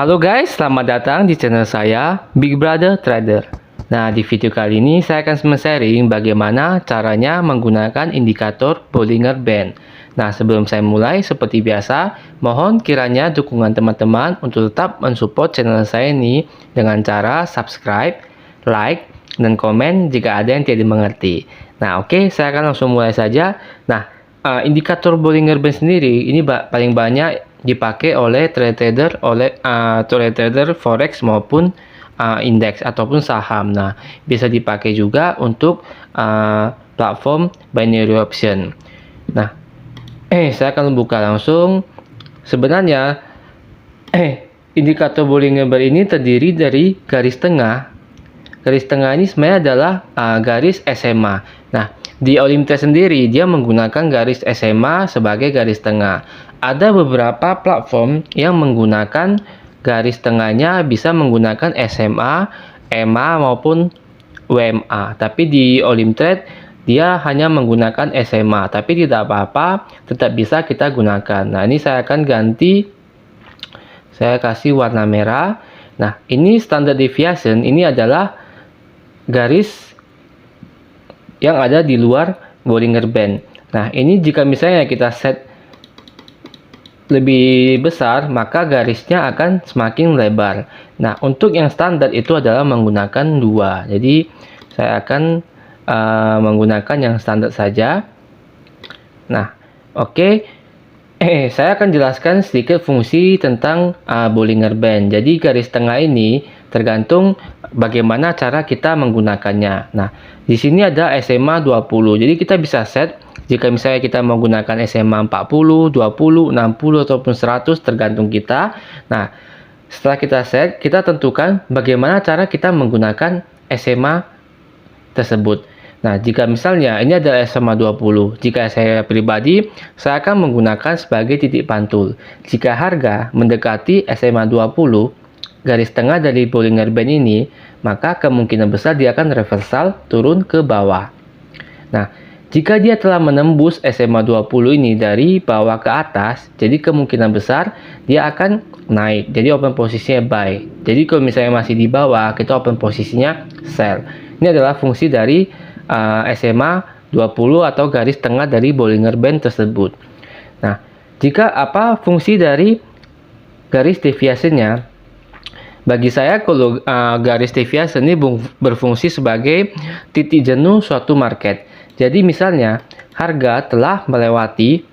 Halo guys, selamat datang di channel saya, Big Brother Trader. Nah, di video kali ini saya akan sharing bagaimana caranya menggunakan indikator Bollinger Band. Nah, sebelum saya mulai, seperti biasa, mohon kiranya dukungan teman-teman untuk tetap mensupport channel saya ini dengan cara subscribe, like, dan komen jika ada yang tidak dimengerti. Nah, oke, saya akan langsung mulai saja. Nah, indikator Bollinger Band sendiri ini paling banyak dipakai oleh trader forex maupun indeks ataupun saham. Nah, bisa dipakai juga untuk platform binary option. Nah, saya akan buka langsung. Sebenarnya indikator Bollinger Band ini terdiri dari garis tengah. Garis tengah ini sebenarnya adalah garis SMA. Nah, di Olimtrade sendiri dia menggunakan garis SMA sebagai garis tengah. Ada beberapa platform yang menggunakan garis tengahnya bisa menggunakan SMA, EMA maupun WMA. Tapi di Olimtrade dia hanya menggunakan SMA. Tapi tidak apa-apa, tetap bisa kita gunakan. Nah, ini saya akan ganti. Saya kasih warna merah. Nah, ini standard deviation. Ini adalah garis yang ada di luar Bollinger Band. Nah, ini jika misalnya kita set lebih besar, maka garisnya akan semakin lebar. Nah, untuk yang standar itu adalah menggunakan 2. Jadi, saya akan menggunakan yang standar saja. Nah, oke. Saya akan jelaskan sedikit fungsi tentang Bollinger Band. Jadi, garis tengah ini tergantung bagaimana cara kita menggunakannya. Nah, di sini ada SMA 20. Jadi kita bisa set jika misalnya kita menggunakan SMA 40, 20, 60 ataupun 100 tergantung kita. Nah, setelah kita set, kita tentukan bagaimana cara kita menggunakan SMA tersebut. Nah, jika misalnya ini adalah SMA 20, jika saya pribadi, saya akan menggunakan sebagai titik pantul. Jika harga mendekati SMA 20, garis tengah dari Bollinger Band ini, maka kemungkinan besar dia akan reversal turun ke bawah. Nah, jika dia telah menembus SMA 20 ini dari bawah ke atas, jadi kemungkinan besar dia akan naik. Jadi open posisinya buy. Jadi kalau misalnya masih di bawah, kita open posisinya sell. Ini adalah fungsi dari SMA 20 atau garis tengah dari Bollinger Band tersebut. Nah, jika apa fungsi dari garis deviasinya? Bagi saya, kalau garis deviation ini berfungsi sebagai titik jenuh suatu market. Jadi misalnya harga telah melewati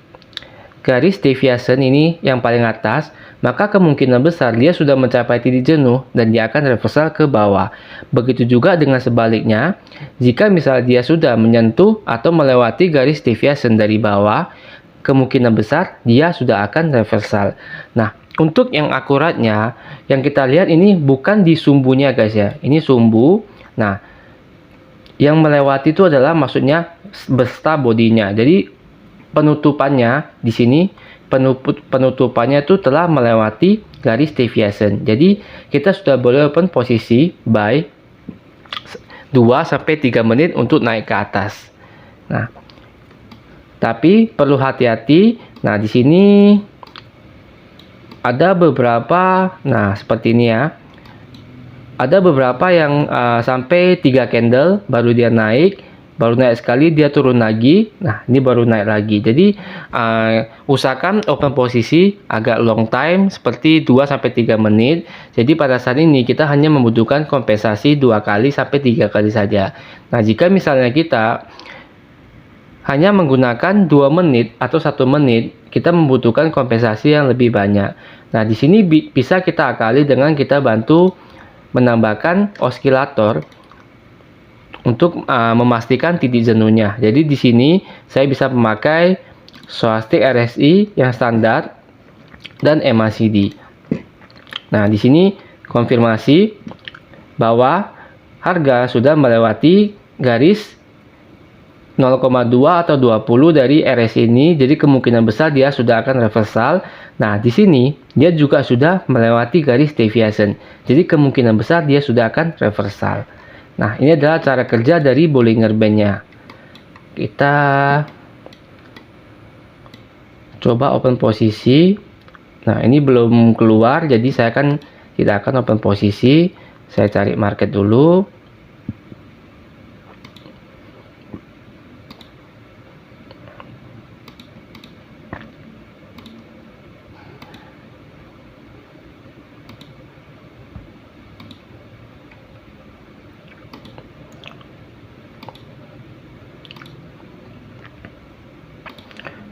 garis deviation ini yang paling atas, maka kemungkinan besar dia sudah mencapai titik jenuh dan dia akan reversal ke bawah. Begitu juga dengan sebaliknya, jika misalnya dia sudah menyentuh atau melewati garis deviation dari bawah, kemungkinan besar dia sudah akan reversal. Nah, untuk yang akuratnya, yang kita lihat ini bukan di sumbunya guys ya. Ini sumbu. Nah, yang melewati itu adalah maksudnya beserta bodinya. Jadi penutupannya di sini, penutupannya itu telah melewati garis deviation. Jadi kita sudah boleh open posisi buy 2-3 menit untuk naik ke atas. Nah, tapi perlu hati-hati. Nah, di sini ada beberapa, nah seperti ini ya, ada beberapa yang sampai 3 candle baru dia naik, baru naik sekali dia turun lagi. Nah, ini baru naik lagi. Jadi usahakan open posisi agak long time seperti 2-3 menit. Jadi pada saat ini kita hanya membutuhkan kompensasi 2-3 kali saja. Nah, jika misalnya kita hanya menggunakan 2 menit atau 1 menit, kita membutuhkan kompensasi yang lebih banyak. Nah, di sini bisa kita akali dengan kita bantu menambahkan osilator untuk memastikan titik jenuhnya. Jadi di sini saya bisa memakai Stochastic RSI yang standar dan MACD. Nah, di sini konfirmasi bahwa harga sudah melewati garis 0,2 atau 20 dari RSI ini, jadi kemungkinan besar dia sudah akan reversal. Nah, di sini dia juga sudah melewati garis deviation, jadi kemungkinan besar dia sudah akan reversal. Nah, ini adalah cara kerja dari Bollinger Band-nya. Kita coba open posisi. Nah, ini belum keluar, jadi saya akan kita akan open posisi. Saya cari market dulu.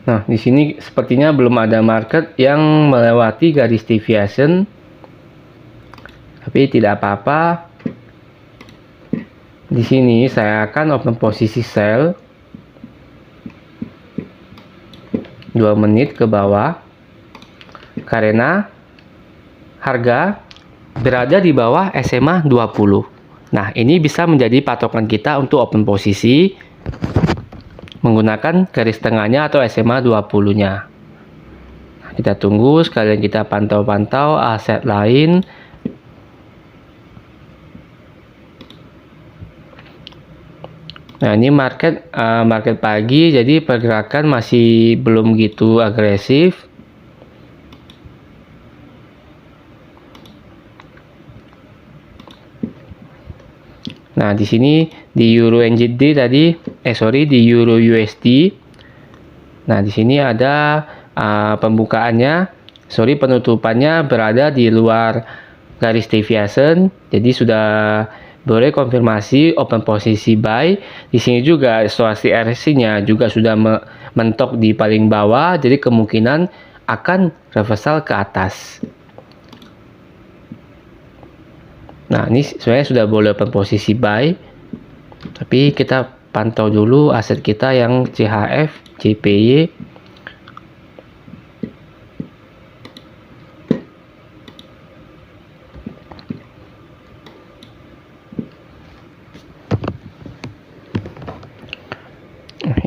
Nah, di sini sepertinya belum ada market yang melewati garis deviation, tapi tidak apa-apa. Di sini saya akan open posisi sell 2 menit ke bawah, karena harga berada di bawah SMA 20. Nah, ini bisa menjadi patokan kita untuk open posisi menggunakan garis tengahnya atau SMA 20-nya. Kita tunggu, sekalian kita pantau-pantau aset lain. Nah, ini market pagi, jadi pergerakan masih belum gitu agresif. Nah, di sini di Euro NZD tadi, di Euro USD. Nah, di sini ada penutupannya berada di luar garis deviation. Jadi sudah boleh konfirmasi open posisi buy. Di sini juga stochastic RSI-nya juga sudah mentok di paling bawah, jadi kemungkinan akan reversal ke atas. Nah, ini sebenarnya sudah boleh open posisi buy, tapi kita pantau dulu aset kita yang CHF, JPY.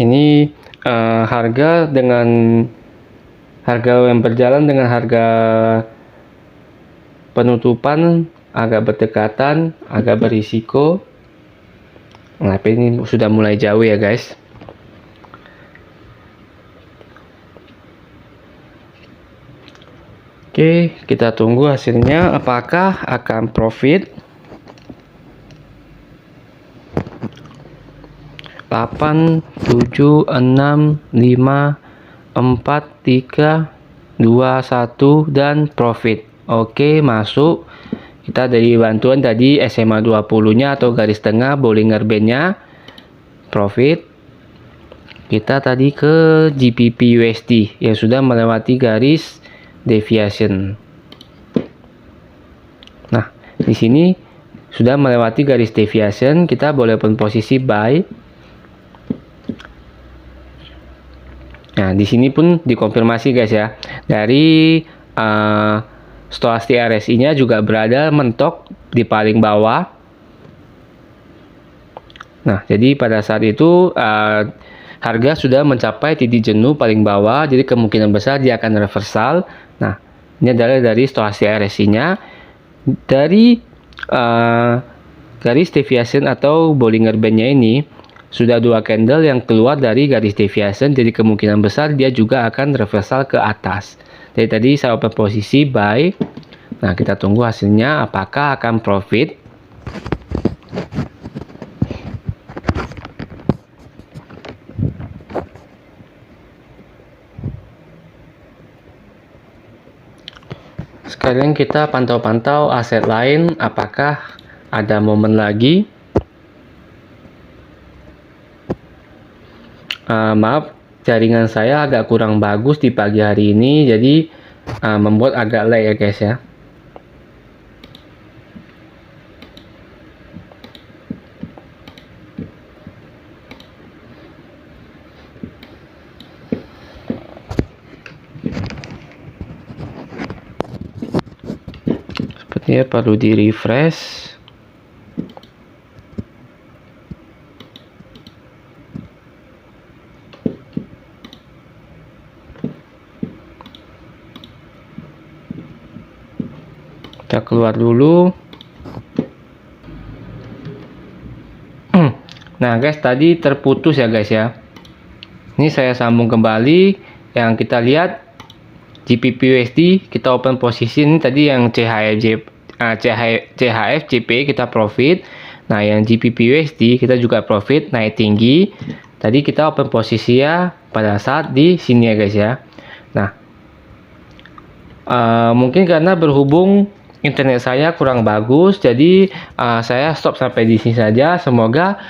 Ini harga yang berjalan dengan harga penutupan agak berdekatan, agak berisiko. Nah, ini sudah mulai jauh ya guys. Oke, kita tunggu hasilnya apakah akan profit. 8, 7, 6, 5, 4, 3, 2, 1 dan profit. Oke, masuk. Kita dari bantuan tadi SMA 20-nya atau garis tengah Bollinger Band-nya profit. Kita tadi ke GBP USD yang sudah melewati garis deviation. Nah, di sini sudah melewati garis deviation, kita boleh pun posisi buy. Nah, di sini pun dikonfirmasi guys ya. Dari stochastic RSI-nya juga berada mentok di paling bawah. Nah, jadi pada saat itu harga sudah mencapai titik jenuh paling bawah, jadi kemungkinan besar dia akan reversal. Nah, ini adalah dari stochastic RSI-nya. Dari garis deviation atau Bollinger Band-nya ini sudah 2 candle yang keluar dari garis deviation, jadi kemungkinan besar dia juga akan reversal ke atas. Jadi tadi saya open posisi buy. Nah, kita tunggu hasilnya apakah akan profit. Sekalian kita pantau-pantau aset lain apakah ada momen lagi. Maaf, jaringan saya agak kurang bagus di pagi hari ini, jadi membuat agak lag ya guys ya. Sepertinya perlu di refresh. Kita keluar dulu. Nah guys, tadi terputus ya guys ya. Ini saya sambung kembali. Yang kita lihat GBP USD kita open posisi ini tadi yang CHF CHF CP kita profit. Nah, yang GBP USD kita juga profit naik tinggi. Tadi kita open posisi ya pada saat di sini ya guys ya. Nah, mungkin karena berhubung internet saya kurang bagus, jadi saya stop sampai di sini saja. Semoga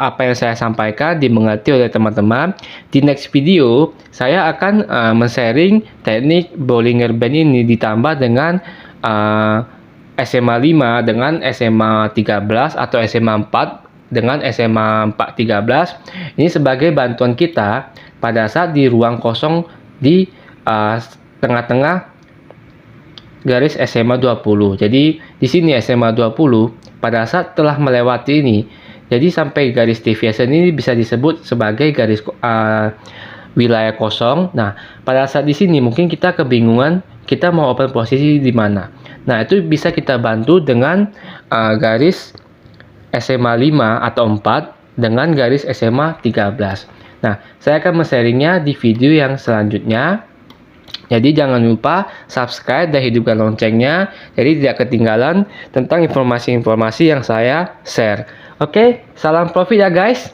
apa yang saya sampaikan dimengerti oleh teman-teman. Di next video saya akan men-sharing teknik Bollinger Band ini ditambah dengan SMA 5 dengan SMA 13 atau SMA 4 dengan SMA 413. Ini sebagai bantuan kita pada saat di ruang kosong di tengah-tengah garis SMA 20. Jadi di sini SMA 20 pada saat telah melewati ini, jadi sampai garis deviation ini bisa disebut sebagai garis wilayah kosong. Nah, pada saat di sini mungkin kita kebingungan kita mau open posisi di mana. Nah, itu bisa kita bantu dengan garis SMA 5 atau 4 dengan garis SMA 13. Nah, saya akan men-sharingnya di video yang selanjutnya. Jadi jangan lupa subscribe dan hidupkan loncengnya, jadi tidak ketinggalan tentang informasi-informasi yang saya share. Oke, salam profit ya guys.